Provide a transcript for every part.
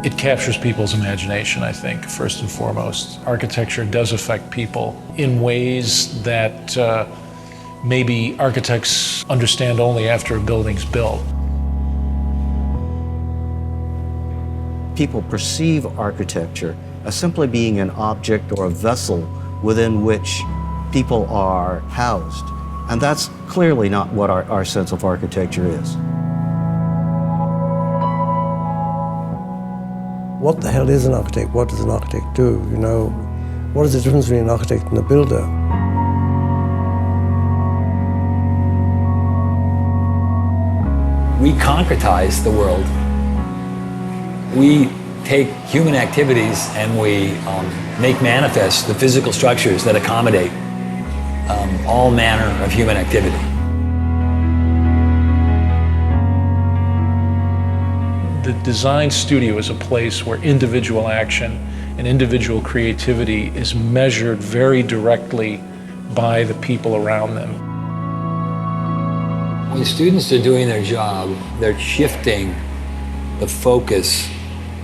It captures people's imagination, I think, first and foremost. Architecture does affect people in ways that maybe architects understand only after a building's built. People perceive architecture as simply being an object or a vessel within which people are housed. And that's clearly not what our sense of architecture is. What the hell is an architect? What does an architect do? You know, what is the difference between an architect and a builder? We concretize the world. We take human activities and we make manifest the physical structures that accommodate all manner of human activity. The design studio is a place where individual action and individual creativity is measured very directly by the people around them. When students are doing their job, they're shifting the focus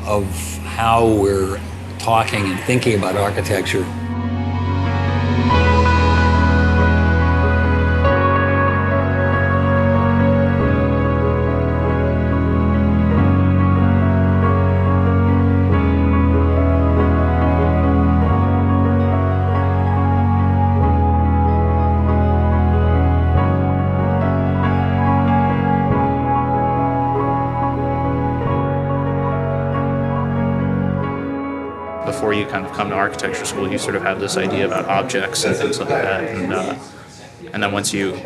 of how we're talking and thinking about architecture. Before you kind of come to architecture school, you sort of have this idea about objects and things like that, and then once you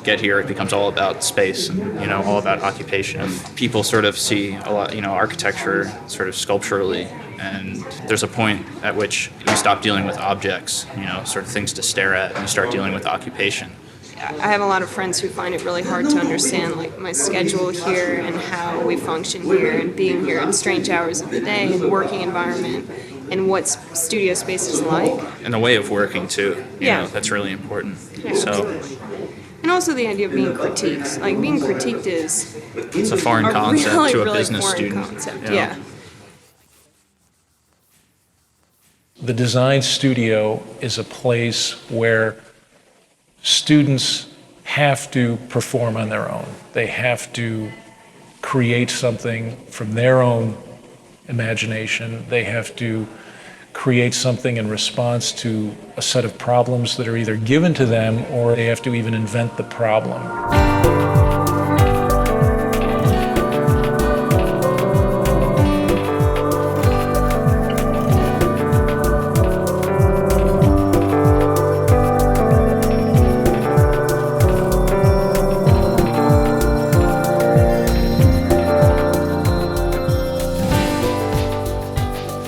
get here, it becomes all about space and all about occupation. And people sort of see a lot, architecture sort of sculpturally, and there's a point at which you stop dealing with objects, sort of things to stare at, and you start dealing with occupation. I have a lot of friends who find it really hard to understand like my schedule here and how we function here and being here at strange hours of the day and working environment and what studio space is like. And the way of working too, Yeah. that's really important. Yeah, So absolutely. And also the idea of being critiqued. Like being critiqued is it's a foreign concept really, to a really business foreign student. concept. Yeah. The design studio is a place where students have to perform on their own. They have to create something from their own imagination. They have to create something in response to a set of problems that are either given to them or they have to even invent the problem.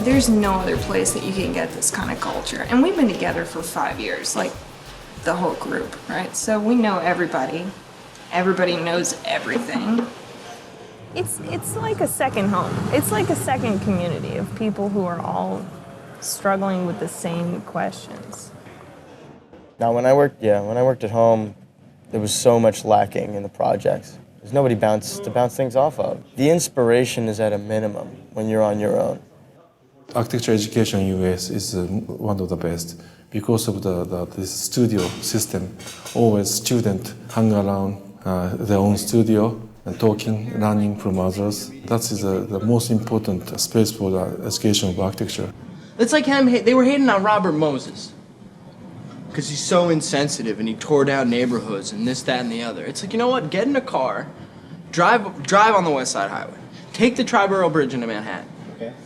There's no other place that you can get this kind of culture. And we've been together for 5 years, like the whole group, right? So we know everybody. Everybody knows everything. It's like a second home. It's like a second community of people who are all struggling with the same questions. Now, when I worked at home, there was so much lacking in the projects. There's nobody to bounce things off of. The inspiration is at a minimum when you're on your own. Architecture education in US is one of the best because of this studio system. Always students hang around their own studio and talking, learning from others. That is the most important space for the education of architecture. It's like they were hating on Robert Moses because he's so insensitive and he tore down neighborhoods and this, that, and the other. It's like, you know what? Get in a car, drive on the West Side Highway, take the Triborough Bridge into Manhattan.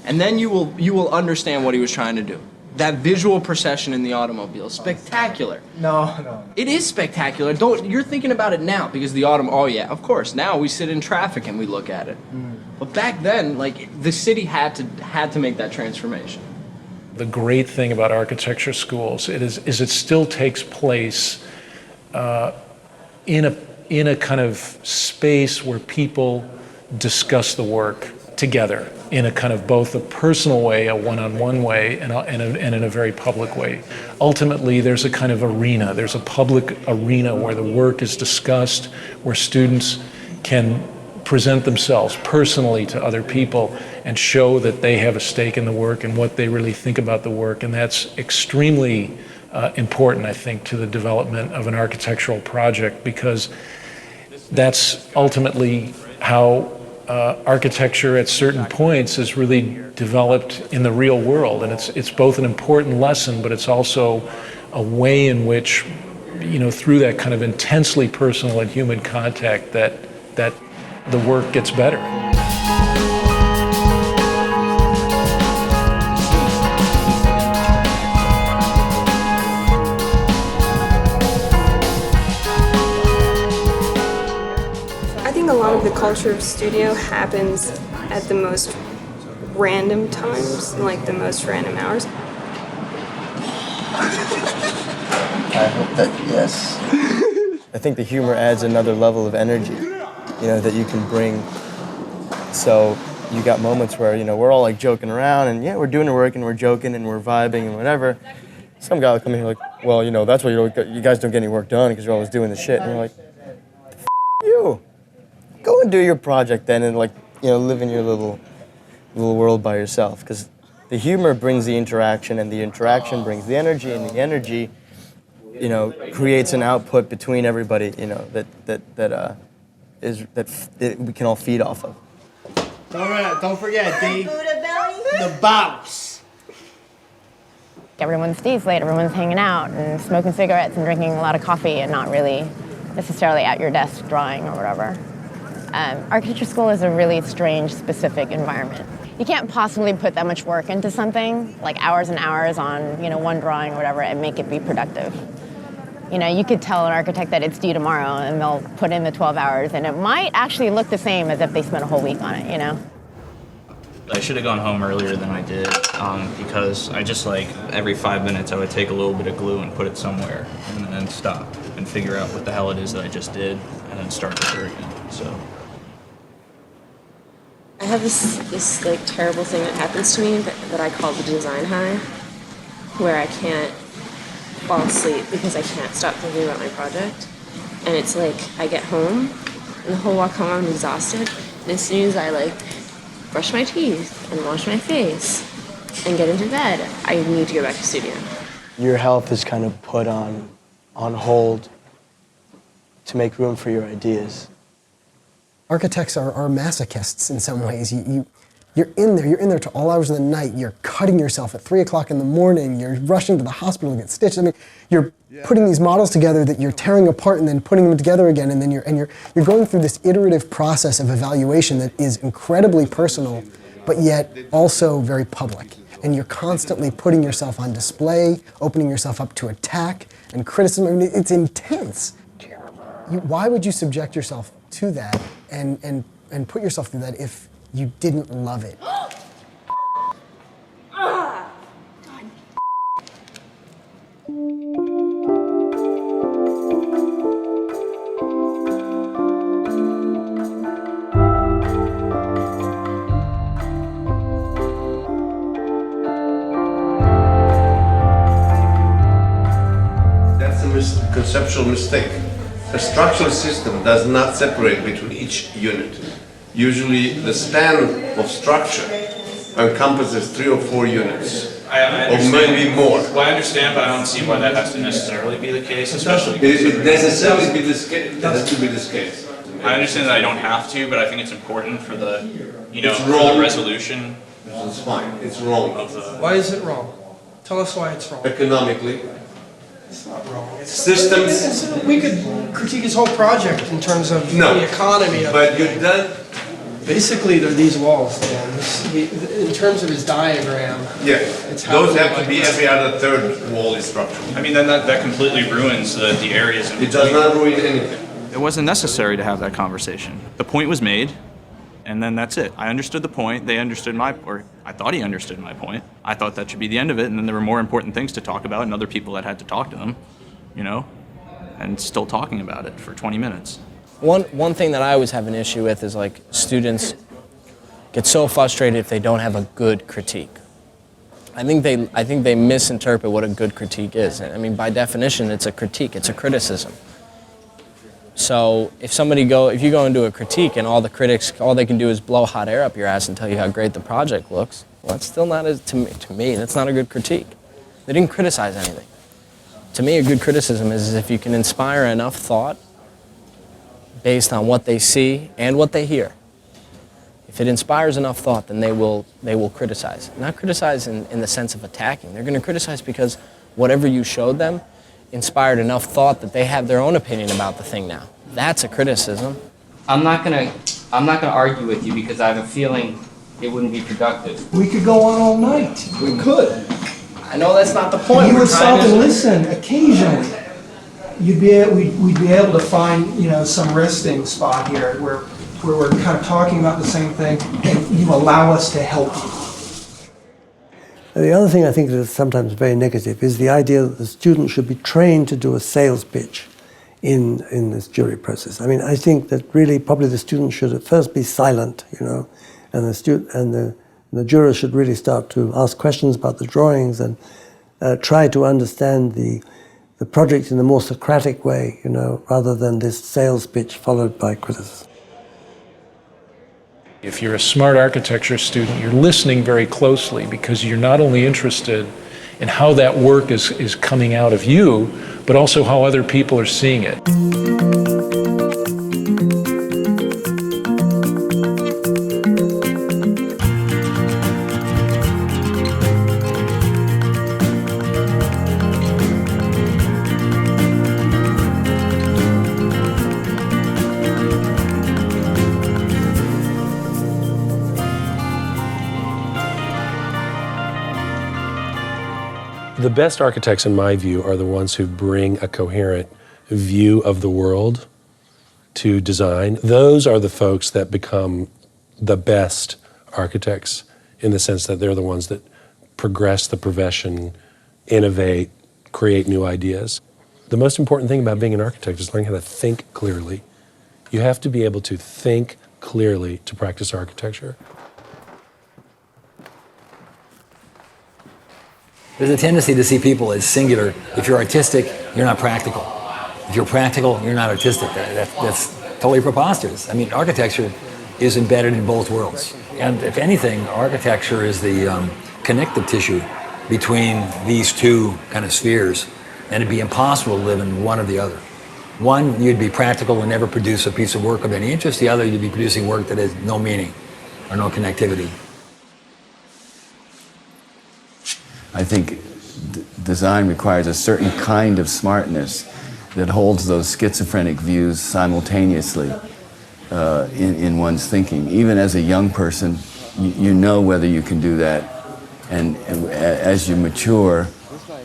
And then you will understand what he was trying to do. That visual procession in the automobile, spectacular. No. It is spectacular. You're thinking about it now because oh yeah, of course. Now we sit in traffic and we look at it. But back then, like the city had to make that transformation. The great thing about architecture schools is it still takes place in a kind of space where people discuss the work together in a kind of both a personal way, a one-on-one way, and in a very public way. Ultimately, there's a kind of arena. There's a public arena where the work is discussed, where students can present themselves personally to other people and show that they have a stake in the work and what they really think about the work. And that's extremely important, I think, to the development of an architectural project, because that's ultimately how architecture at certain points is really developed in the real world. And it's both an important lesson, but it's also a way in which, through that kind of intensely personal and human contact, that the work gets better. I think a lot of the culture of studio happens at the most random times, like the most random hours. I hope that, yes. I think the humor adds another level of energy, that you can bring. So you got moments where, we're all like joking around and we're doing the work and we're joking and we're vibing and whatever. Some guy will come in here like, well, that's why you guys don't get any work done because you're always doing the shit. And you're like, the you. Go and do your project then and live in your little world by yourself. Because the humor brings the interaction and the interaction brings the energy and the energy creates an output between everybody, that we can all feed off of. Don't forget, D. The boss. Everyone stays late, everyone's hanging out and smoking cigarettes and drinking a lot of coffee and not really necessarily at your desk drawing or whatever. Architecture school is a really strange, specific environment. You can't possibly put that much work into something, like hours and hours on, one drawing or whatever, and make it be productive. You could tell an architect that it's due tomorrow and they'll put in the 12 hours and it might actually look the same as if they spent a whole week on it, I should have gone home earlier than I did because I just every 5 minutes I would take a little bit of glue and put it somewhere and then stop and figure out what the hell it is that I just did and then start over again. So I have this terrible thing that happens to me that I call the design high, where I can't fall asleep because I can't stop thinking about my project. And it's I get home and the whole walk home I'm exhausted. And as soon as I brush my teeth and wash my face and get into bed, I need to go back to studio. Your health is kind of put on hold to make room for your ideas. Architects are masochists in some ways. You're in there to all hours of the night. You're cutting yourself at 3 o'clock in the morning. You're rushing to the hospital to get stitched. I mean, you're putting these models together that you're tearing apart and then putting them together again. And then you're going through this iterative process of evaluation that is incredibly personal, but yet also very public. And you're constantly putting yourself on display, opening yourself up to attack and criticism. I mean, it's intense. Why would you subject yourself to that and put yourself through that if you didn't love it? That's a conceptual mistake. A structural system does not separate between each unit. Usually the span of structure encompasses 3 or 4 units, or maybe more. Well, I understand, but I don't see why that has to necessarily be the case, especially. It necessarily be this case. It has to be this case. I understand that I don't have to, but I think it's important for the, It's for wrong. the resolution. It's fine. It's wrong. Why is it wrong? Tell us why it's wrong. Economically. It's not wrong. Systems. We could critique his whole project in terms of No. the economy of But it. you've done. Basically, they're these walls, Dan. In terms of his diagram. Yeah. It's how Those we have to like be this. every other third wall is structural. I mean, then that completely ruins the areas in It does between. not ruin anything. It wasn't necessary to have that conversation. The point was made, and then that's it. I understood the point, they understood or I thought he understood my point. I thought that should be the end of it, and then there were more important things to talk about and other people that had to talk to them, and still talking about it for 20 minutes. One thing that I always have an issue with is students get so frustrated if they don't have a good critique. I think they misinterpret what a good critique is. I mean, by definition, it's a critique, it's a criticism. So if you go into a critique and all the critics, all they can do is blow hot air up your ass and tell you how great the project looks, well, that's still not, to me, that's not a good critique. They didn't criticize anything. To me, a good criticism is if you can inspire enough thought based on what they see and what they hear. If it inspires enough thought, then they will criticize. Not criticize in the sense of attacking. They're going to criticize because whatever you showed them inspired enough thought that they have their own opinion about the thing now. That's a criticism. I'm not gonna argue with you because I have a feeling it wouldn't be productive. We could go on all night. We could. I know that's not the point. You We're would trying stop and listen occasionally. We'd be able to find, some resting spot here where we're kind of talking about the same thing, and you allow us to help you. The other thing I think that is sometimes very negative is the idea that the student should be trained to do a sales pitch in this jury process. I mean, I think that really probably the student should at first be silent, and the jurors should really start to ask questions about the drawings and try to understand the project in a more Socratic way, rather than this sales pitch followed by criticism. If you're a smart architecture student, you're listening very closely because you're not only interested in how that work is coming out of you, but also how other people are seeing it. The best architects, in my view, are the ones who bring a coherent view of the world to design. Those are the folks that become the best architects in the sense that they're the ones that progress the profession, innovate, create new ideas. The most important thing about being an architect is learning how to think clearly. You have to be able to think clearly to practice architecture. There's a tendency to see people as singular. If you're artistic, you're not practical. If you're practical, you're not artistic. That's totally preposterous. I mean, architecture is embedded in both worlds. And if anything, architecture is the connective tissue between these two kind of spheres. And it'd be impossible to live in one or the other. One, you'd be practical and never produce a piece of work of any interest. The other, you'd be producing work that has no meaning or no connectivity. I think design requires a certain kind of smartness that holds those schizophrenic views simultaneously in one's thinking. Even as a young person, you know whether you can do that. And as you mature,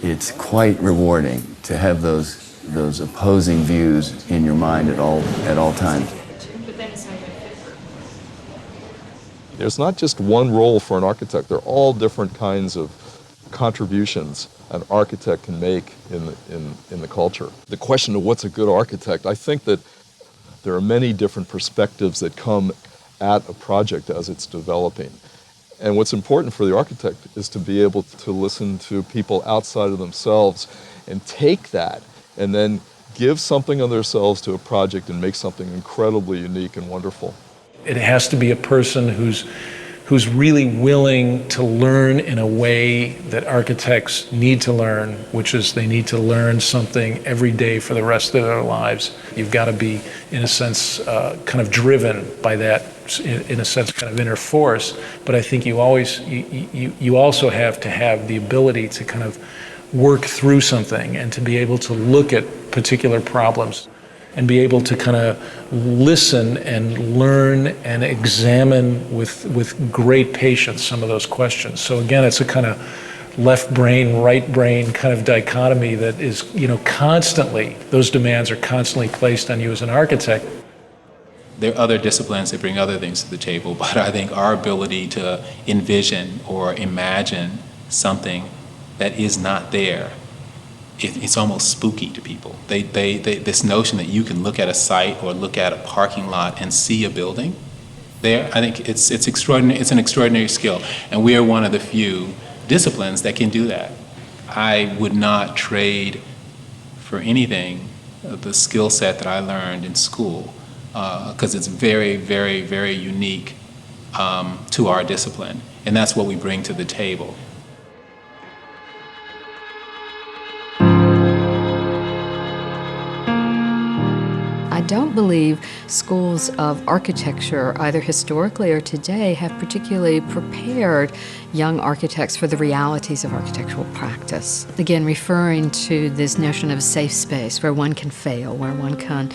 it's quite rewarding to have those opposing views in your mind at all times. There's not just one role for an architect. There are all different kinds of contributions an architect can make in the culture. The question of what's a good architect, I think that there are many different perspectives that come at a project as it's developing. And what's important for the architect is to be able to listen to people outside of themselves and take that and then give something of themselves to a project and make something incredibly unique and wonderful. It has to be a person who's really willing to learn in a way that architects need to learn, which is they need to learn something every day for the rest of their lives. You've got to be, in a sense, kind of driven by that, in a sense, kind of inner force. But I think you also have to have the ability to kind of work through something and to be able to look at particular problems and be able to kind of listen and learn and examine with great patience some of those questions. So again, it's a kind of left brain, right brain kind of dichotomy that is, constantly, those demands are constantly placed on you as an architect. There are other disciplines that bring other things to the table, but I think our ability to envision or imagine something that is not there, it's almost spooky to people. This notion that you can look at a site or look at a parking lot and see a building there, I think it's extraordinary. It's an extraordinary skill, and we are one of the few disciplines that can do that. I would not trade for anything the skill set that I learned in school, because it's very, very, very unique to our discipline, and that's what we bring to the table. I don't believe schools of architecture, either historically or today, have particularly prepared young architects for the realities of architectural practice. Again, referring to this notion of a safe space where one can fail, where one can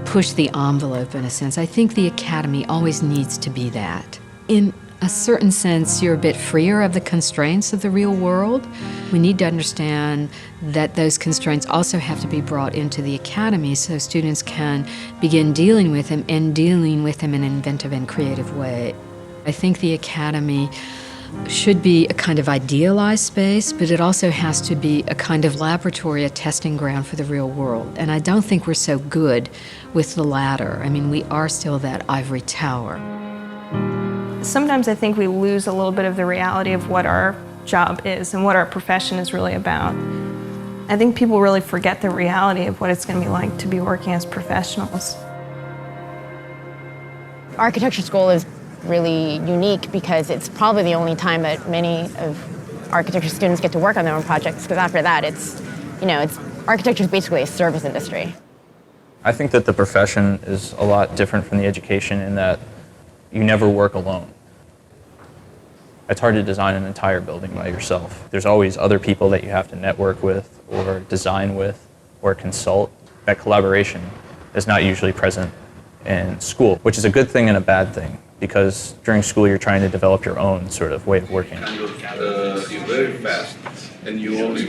push the envelope in a sense. I think the academy always needs to be that. In a certain sense, you're a bit freer of the constraints of the real world. We need to understand that those constraints also have to be brought into the academy so students can begin dealing with them and dealing with them in an inventive and creative way. I think the academy should be a kind of idealized space, but it also has to be a kind of laboratory, a testing ground for the real world. And I don't think we're so good with the latter. I mean, we are still that ivory tower. Sometimes I think we lose a little bit of the reality of what our job is and what our profession is really about. I think people really forget the reality of what it's going to be like to be working as professionals. Architecture school is really unique because it's probably the only time that many of architecture students get to work on their own projects, because after that architecture is basically a service industry. I think that the profession is a lot different from the education in that you never work alone. It's hard to design an entire building by yourself. There's always other people that you have to network with or design with or consult. That collaboration is not usually present in school, which is a good thing and a bad thing, because during school you're trying to develop your own sort of way of working. You're very fast and you're always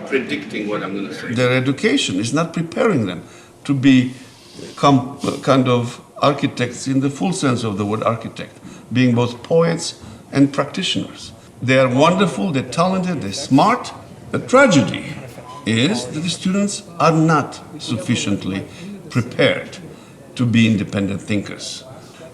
predicting what I'm going to say. Their education is not preparing them to become kind of architects in the full sense of the word architect, being both poets and practitioners. They are wonderful, they're talented, they're smart. The tragedy is that the students are not sufficiently prepared to be independent thinkers.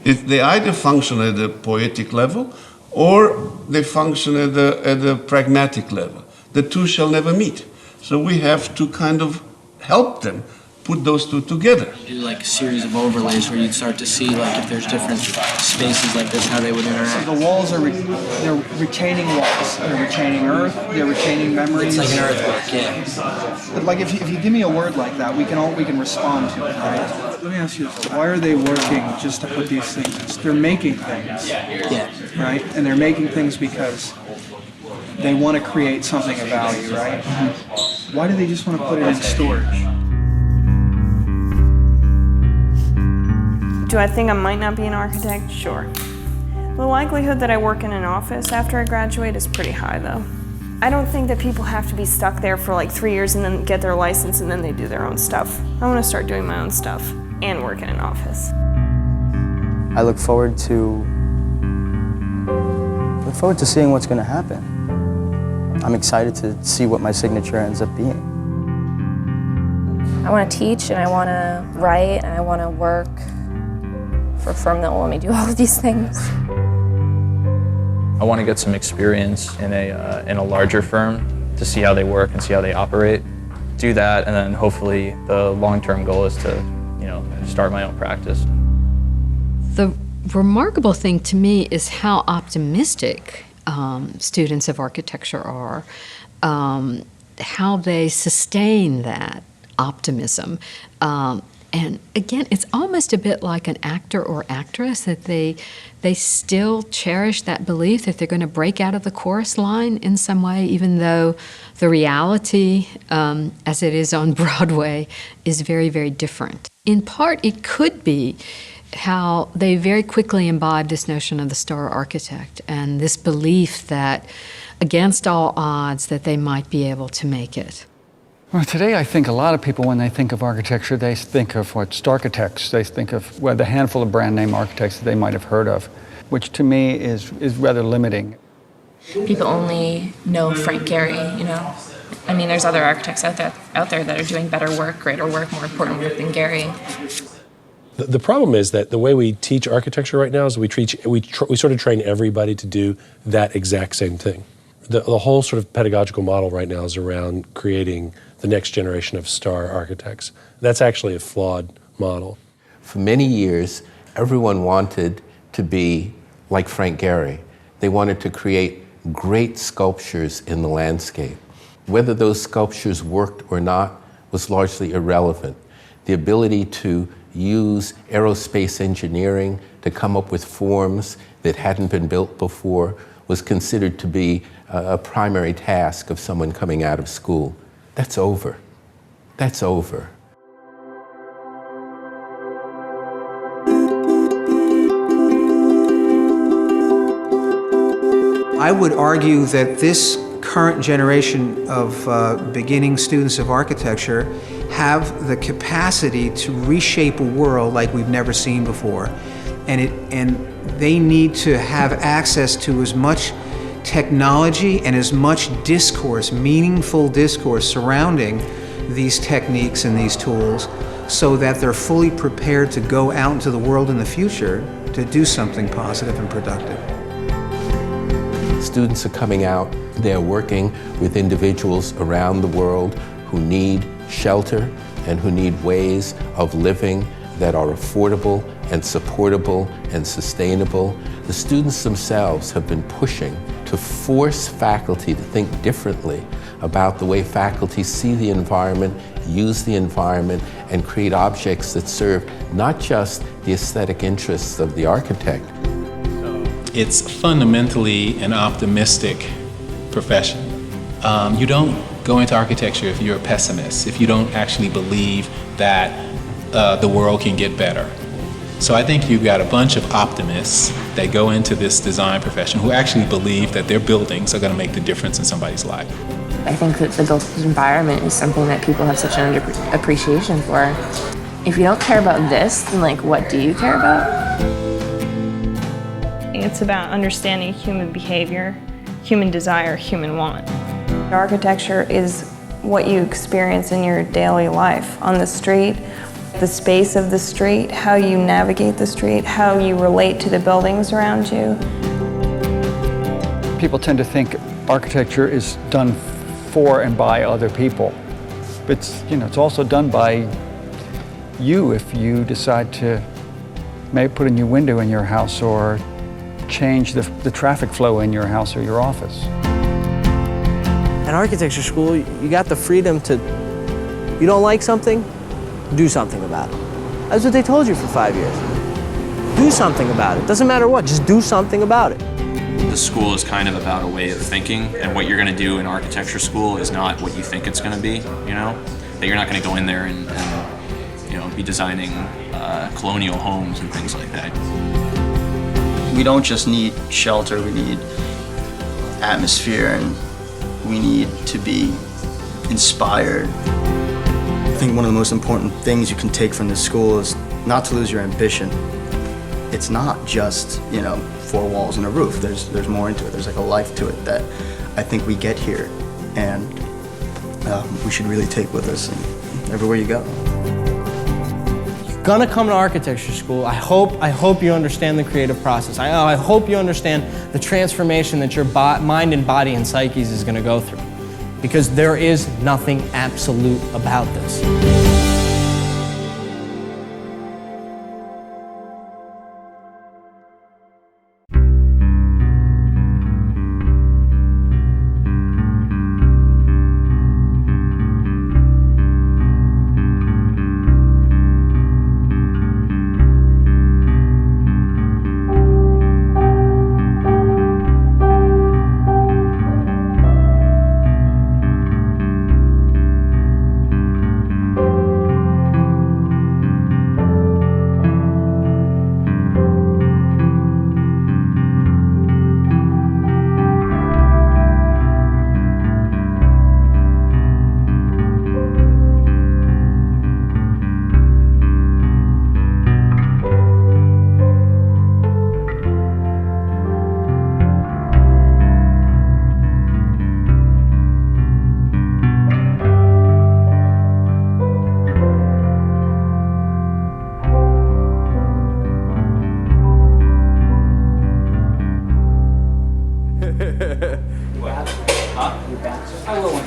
They either function at the poetic level or they function at the pragmatic level. The two shall never meet. So we have to kind of help them put those two together. Do like a series of overlays where you'd start to see like if there's different spaces like this, how they would interact. The walls are they're retaining walls. They're retaining earth. They're retaining memories. It's like an earthwork, yeah. But like if you give me a word like that, we can respond to it, right? Let me ask you this: why are they working just to put these things? They're making things, yeah, right? And they're making things because they want to create something of value, right? Mm-hmm. Why do they just want to put it in storage? Do I think I might not be an architect? Sure. The likelihood that I work in an office after I graduate is pretty high, though. I don't think that people have to be stuck there for like 3 years and then get their license and then they do their own stuff. I want to start doing my own stuff and work in an office. I look forward to seeing what's going to happen. I'm excited to see what my signature ends up being. I want to teach and I want to write and I want to work for a firm that will let me do all of these things. I want to get some experience in a larger firm to see how they work and see how they operate. Do that, and then hopefully the long-term goal is to, start my own practice. The remarkable thing to me is how optimistic students of architecture are, how they sustain that optimism. And again, it's almost a bit like an actor or actress, that they still cherish that belief that they're going to break out of the chorus line in some way, even though the reality, as it is on Broadway, is very, very different. In part, it could be how they very quickly imbibe this notion of the star architect and this belief that, against all odds, that they might be able to make it. Well, today I think a lot of people, when they think of architecture, they think of architects. They think of the handful of brand name architects that they might have heard of, which to me is rather limiting. People only know Frank Gehry, I mean, there's other architects out there that are doing better work, greater work, more important work than Gehry. The problem is that the way we teach architecture right now is we sort of train everybody to do that exact same thing. the whole sort of pedagogical model right now is around creating the next generation of star architects. That's actually a flawed model. For many years, everyone wanted to be like Frank Gehry. They wanted to create great sculptures in the landscape. Whether those sculptures worked or not was largely irrelevant. The ability to use aerospace engineering to come up with forms that hadn't been built before was considered to be a primary task of someone coming out of school. That's over. That's over. I would argue that this current generation of beginning students of architecture have the capacity to reshape a world like we've never seen before. And they need to have access to as much technology and as much discourse, meaningful discourse surrounding these techniques and these tools so that they're fully prepared to go out into the world in the future to do something positive and productive. Students are coming out, they're working with individuals around the world who need shelter and who need ways of living that are affordable and supportable and sustainable. The students themselves have been pushing to force faculty to think differently about the way faculty see the environment, use the environment, and create objects that serve not just the aesthetic interests of the architect. It's fundamentally an optimistic profession. You don't go into architecture if you're a pessimist, if you don't actually believe that the world can get better. So I think you've got a bunch of optimists that go into this design profession who actually believe that their buildings are going to make the difference in somebody's life. I think that the built environment is something that people have such an appreciation for. If you don't care about this, then like, what do you care about? It's about understanding human behavior, human desire, human want. Architecture is what you experience in your daily life on the street, the space of the street, how you navigate the street, how you relate to the buildings around you. People tend to think architecture is done for and by other people. But it's also done by you if you decide to maybe put a new window in your house or change the traffic flow in your house or your office. At architecture school, you got the freedom to, you don't like something, do something about it. That's what they told you for 5 years. Do something about it. Doesn't matter what, just do something about it. The school is kind of about a way of thinking, and what you're going to do in architecture school is not what you think it's going to be, That you're not going to go in there and be designing colonial homes and things like that. We don't just need shelter, we need atmosphere, and we need to be inspired. I think one of the most important things you can take from this school is not to lose your ambition. It's not just, 4 walls and a roof. There's more into it. There's like a life to it that I think we get here, and we should really take with us everywhere you go. You're gonna come to architecture school. I hope you understand the creative process. I hope you understand the transformation that your mind and body and psyches is gonna go through. Because there is nothing absolute about this.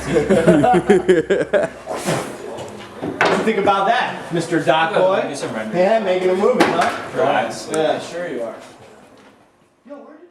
What do you think about that, Mr. Doc Boy? Do some rendering. Yeah, making a movie, huh? Right. Yeah, sure you are. Yo, where did